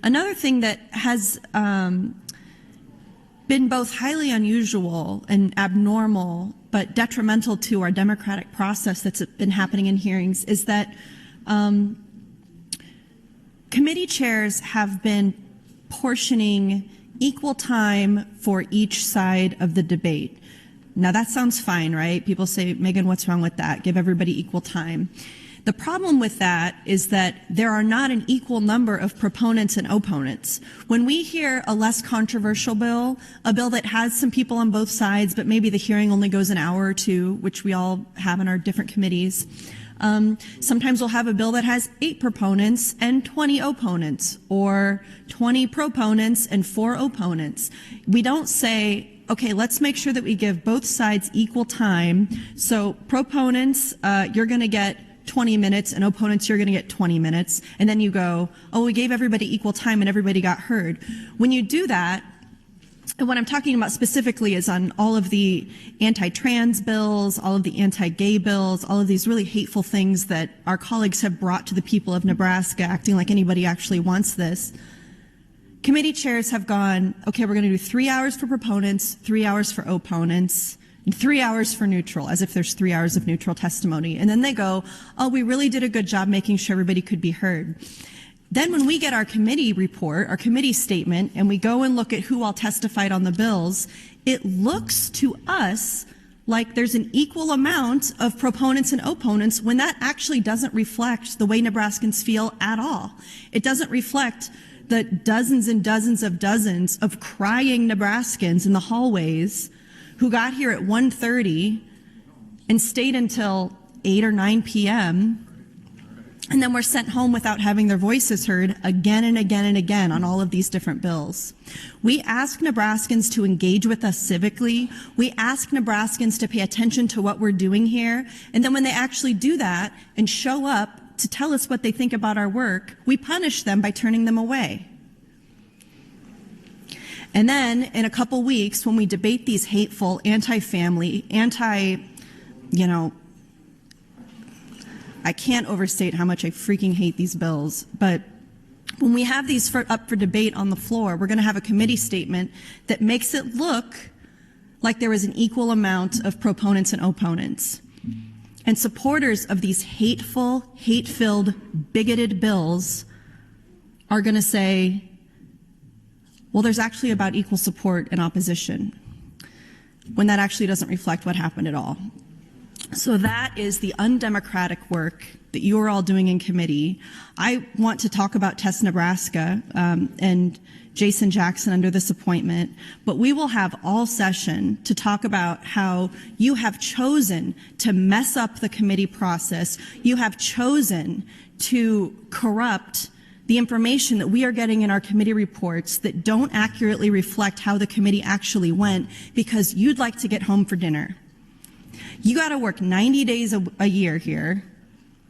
Another thing that has been both highly unusual and abnormal, but detrimental to our democratic process that's been happening in hearings is that committee chairs have been portioning equal time for each side of the debate. Now that sounds fine, right? People say, Megan, what's wrong with that? Give everybody equal time. The problem with that is that there are not an equal number of proponents and opponents. When we hear a less controversial bill, a bill that has some people on both sides, but maybe the hearing only goes an hour or two, which we all have in our different committees, sometimes we'll have a bill that has 8 proponents and 20 opponents, or 20 proponents and 4 opponents. We don't say, okay, let's make sure that we give both sides equal time. So proponents, you're going to get 20 minutes, and opponents, you're going to get 20 minutes. And then you go, oh, we gave everybody equal time and everybody got heard. When you do that, and what I'm talking about specifically is on all of the anti-trans bills, all of the anti-gay bills, all of these really hateful things that our colleagues have brought to the people of Nebraska, acting like anybody actually wants this. Committee chairs have gone, okay, we're going to do 3 hours for proponents, 3 hours for opponents, and 3 hours for neutral, as if there's 3 hours of neutral testimony. And then they go, oh, we really did a good job making sure everybody could be heard. Then when we get our committee report, our committee statement, and we go and look at who all testified on the bills, it looks to us like there's an equal amount of proponents and opponents when that actually doesn't reflect the way Nebraskans feel at all. It doesn't reflect the dozens and dozens of crying Nebraskans in the hallways who got here at 1:30 and stayed until 8 or 9 p.m., and then were sent home without having their voices heard again and again and again on all of these different bills. We ask Nebraskans to engage with us civically. We ask Nebraskans to pay attention to what we're doing here. And then when they actually do that and show up to tell us what they think about our work, we punish them by turning them away. And then in a couple weeks, when we debate these hateful, anti-family, I can't overstate how much I freaking hate these bills, but when we have these up for debate on the floor, we're going to have a committee statement that makes it look like there was an equal amount of proponents and opponents. And supporters of these hateful, hate-filled, bigoted bills are going to say, well, there's actually about equal support and opposition, when that actually doesn't reflect what happened at all. So that is the undemocratic work that you are all doing in committee. I want to talk about Test Nebraska and Jason Jackson under this appointment, but we will have all session to talk about how you have chosen to mess up the committee process. You have chosen to corrupt the information that we are getting in our committee reports that don't accurately reflect how the committee actually went, because you'd like to get home for dinner. You got to work 90 days a year here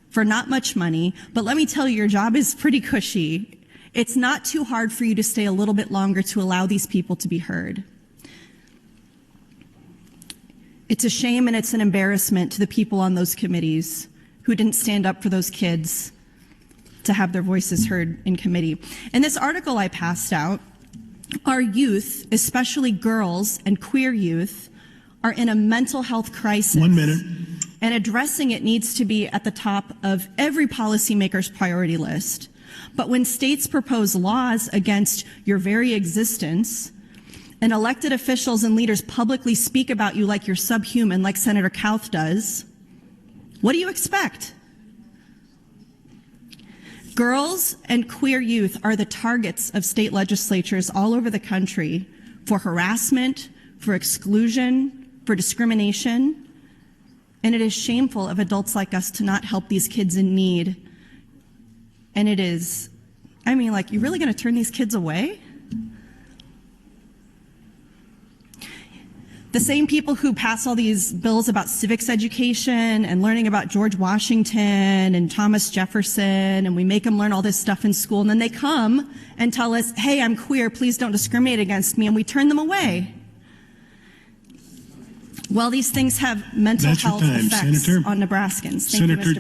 for not much money, but let me tell you, your job is pretty cushy. It's not too hard for you to stay a little bit longer to allow these people to be heard. It's a shame and it's an embarrassment to the people on those committees who didn't stand up for those kids to have their voices heard in committee. In this article I passed out, our youth, especially girls and queer youth, are in a mental health crisis. 1 minute. And addressing it needs to be at the top of every policymaker's priority list. But when states propose laws against your very existence, and elected officials and leaders publicly speak about you like you're subhuman, like Senator Kauth does, what do you expect? Girls and queer youth are the targets of state legislatures all over the country for harassment, for exclusion, for discrimination, and it is shameful of adults like us to not help these kids in need. And it is, I mean, like, you're really going to turn these kids away? The same people who pass all these bills about civics education and learning about George Washington and Thomas Jefferson, and we make them learn all this stuff in school, and then they come and tell us, hey, I'm queer, please don't discriminate against me, and we turn them away. Well, these things have mental health effects on Nebraskans. Thank you, Mr.